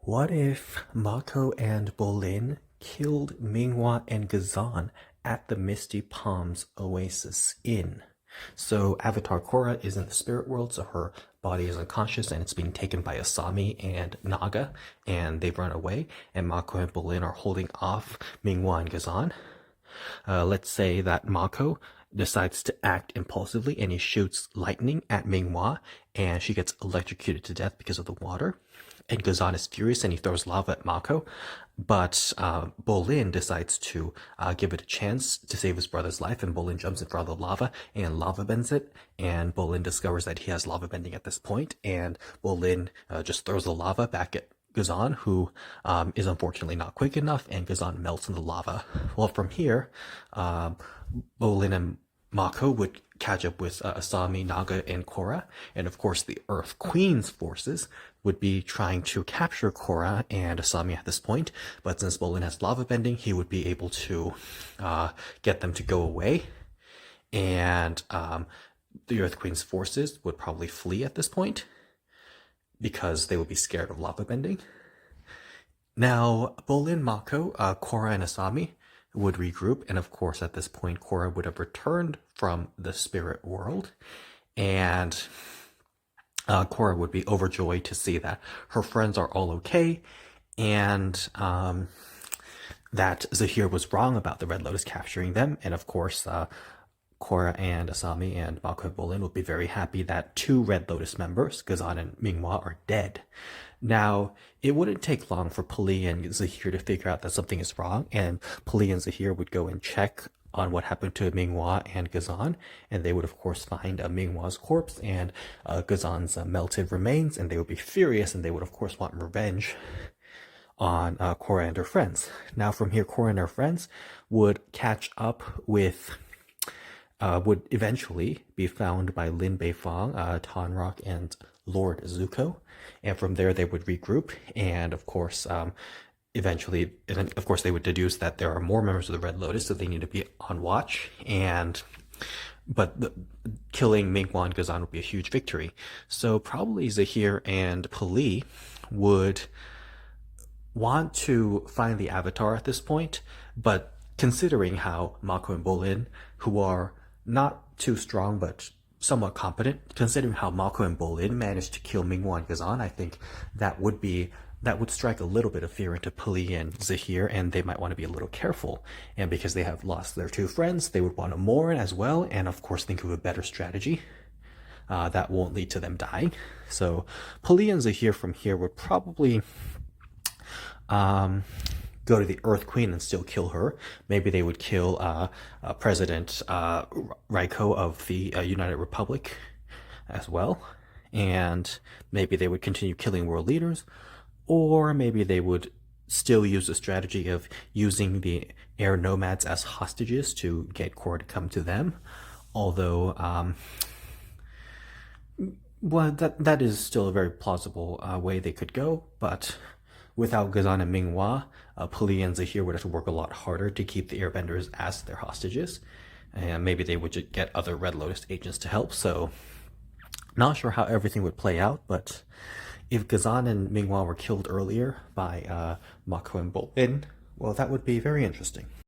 What if Mako and Bolin killed MingHua and Ghazan at the Misty Palms Oasis Inn? So Avatar Korra is in the spirit world, so her body is unconscious and it's being taken by Asami and Naga, and they've run away, and Mako and Bolin are holding off MingHua and Ghazan. Let's say that Mako decides to act impulsively and he shoots lightning at Minghua and she gets electrocuted to death because of the water. And Ghazan is furious and he throws lava at Mako. But Bolin decides to give it a chance to save his brother's life, and Bolin jumps in front of the lava and lava bends it. And Bolin discovers that he has lava bending at this point, and Bolin just throws the lava back at Ghazan, who is unfortunately not quick enough, and Ghazan melts in the lava. Well, from here, Bolin and Mako would catch up with Asami, Naga, and Korra, and of course the Earth Queen's forces would be trying to capture Korra and Asami at this point, but since Bolin has lava bending, he would be able to get them to go away, and the Earth Queen's forces would probably flee at this point because they would be scared of lava bending. Now, Bolin, Mako, Korra, and Asami would regroup, and of course at this point Korra would have returned from the spirit world, and Korra would be overjoyed to see that her friends are all okay, and that Zahir was wrong about the Red Lotus capturing them, and of course Korra and Asami and Mako and Bolin would be very happy that two Red Lotus members, Ghazan and Minghua, are dead. Now, it wouldn't take long for Pali and Zahir to figure out that something is wrong, and Pali and Zahir would go and check on what happened to Minghua and Ghazan, and they would of course find Minghua's corpse and Ghazan's melted remains, and they would be furious, and they would of course want revenge on Korra and her friends. Now from here, Korra and her friends would catch up with would eventually be found by Lin Beifong, Tonrock, and Lord Zuko, and from there they would regroup, and of course eventually, of course, they would deduce that there are more members of the Red Lotus, so they need to be on watch, but killing Minghua and Ghazan would be a huge victory. So probably Zahir and Pali would want to find the Avatar at this point, but considering how Mako and Bolin, who are not too strong but somewhat competent, considering how Mako and Bolin managed to kill Minghua and Ghazan, I think that would strike a little bit of fear into Pali and Zahir, and they might want to be a little careful. And because they have lost their two friends, they would want to mourn as well, and of course think of a better strategy that won't lead to them dying. So Pali and Zahir from here would probably go to the Earth Queen and still kill her. Maybe they would kill President Raiko of the United Republic as well, and maybe they would continue killing world leaders, or maybe they would still use the strategy of using the air nomads as hostages to get Korra to come to them. Although, well, that is still a very plausible way they could go, but without Ghazan and Minghua, Pali and Zahir would have to work a lot harder to keep the airbenders as their hostages, and maybe they would just get other Red Lotus agents to help. So not sure how everything would play out, but if Ghazan and Minghua were killed earlier by Mako and Bolin, well, that would be very interesting.